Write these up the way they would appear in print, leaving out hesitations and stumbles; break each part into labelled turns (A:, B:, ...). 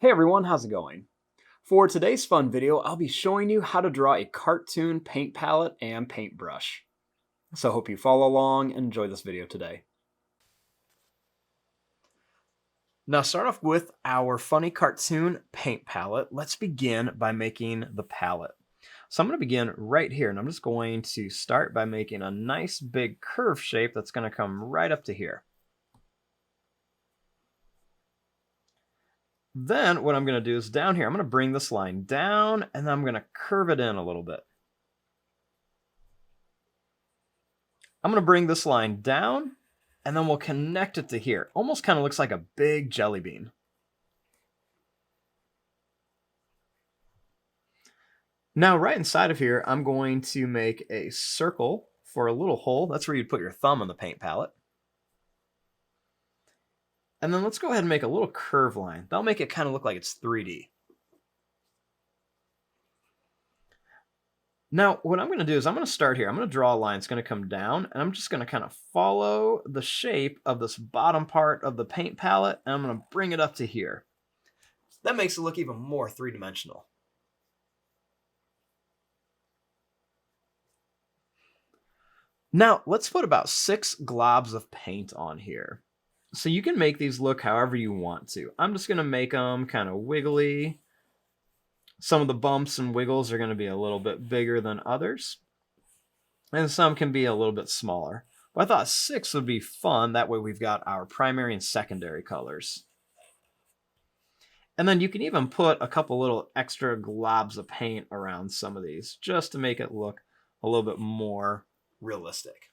A: Hey everyone, how's it going? For today's fun video, I'll be showing you how to draw a cartoon paint palette and paintbrush. So hope you follow along and enjoy this video today. Now start off with our funny cartoon paint palette. Let's begin by making the palette. So I'm going to begin right here, and I'm just going to start by making a nice big curve shape that's going to come right up to here. Then what I'm going to do is down here, I'm going to bring this line down and then I'm going to curve it in a little bit. I'm going to bring this line down and then we'll connect it to here. Almost kind of looks like a big jelly bean. Now right inside of here, I'm going to make a circle for a little hole. That's where you'd put your thumb on the paint palette. And then let's go ahead and make a little curve line. That'll make it kind of look like it's 3D. Now, what I'm going to do is I'm going to start here. I'm going to draw a line. It's going to come down, and I'm just going to kind of follow the shape of this bottom part of the paint palette, and I'm going to bring it up to here. That makes it look even more three-dimensional. Now, let's put about 6 globs of paint on here. So you can make these look however you want to. I'm just going to make them kind of wiggly. Some of the bumps and wiggles are going to be a little bit bigger than others. And some can be a little bit smaller. But I thought 6 would be fun. That way we've got our primary and secondary colors. And then you can even put a couple little extra globs of paint around some of these just to make it look a little bit more realistic.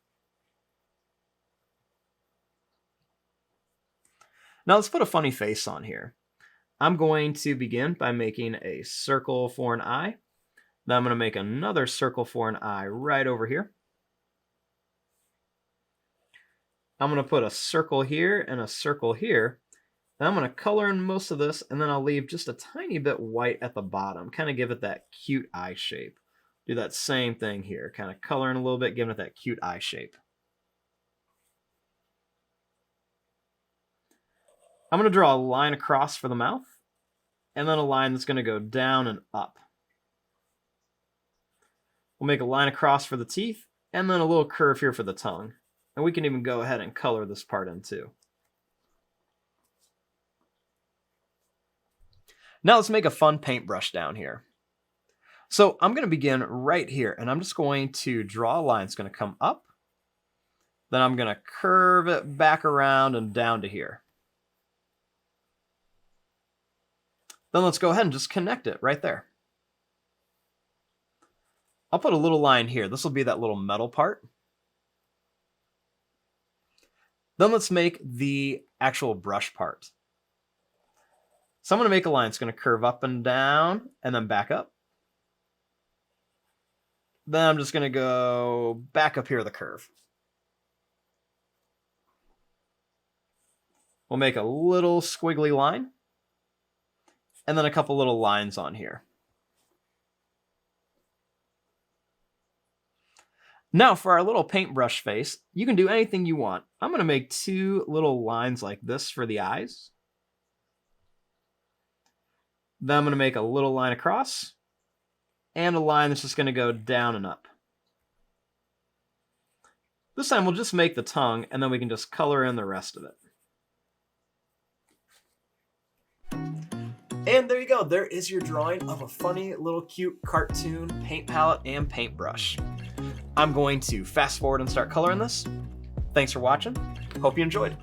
A: Now let's put a funny face on here. I'm going to begin by making a circle for an eye. Then I'm going to make another circle for an eye right over here. I'm going to put a circle here and a circle here. Then I'm going to color in most of this, and then I'll leave just a tiny bit white at the bottom, kind of give it that cute eye shape. Do that same thing here, kind of color in a little bit, giving it that cute eye shape. I'm going to draw a line across for the mouth, and then a line that's going to go down and up. We'll make a line across for the teeth, and then a little curve here for the tongue. And we can even go ahead and color this part in too. Now let's make a fun paintbrush down here. So I'm going to begin right here, and I'm just going to draw a line that's going to come up. Then I'm going to curve it back around and down to here. Then let's go ahead and just connect it right there. I'll put a little line here. This will be that little metal part. Then let's make the actual brush part. So I'm going to make a line that's going to curve up and down and then back up. Then I'm just going to go back up here the curve. We'll make a little squiggly line. And then a couple little lines on here. Now for our little paintbrush face, you can do anything you want. I'm going to make 2 little lines like this for the eyes. Then I'm going to make a little line across and a line that's just going to go down and up. This time we'll just make the tongue, and then we can just color in the rest of it. And there you go, there is your drawing of a funny little cute cartoon paint palette and paintbrush. I'm going to fast forward and start coloring this. Thanks for watching, hope you enjoyed.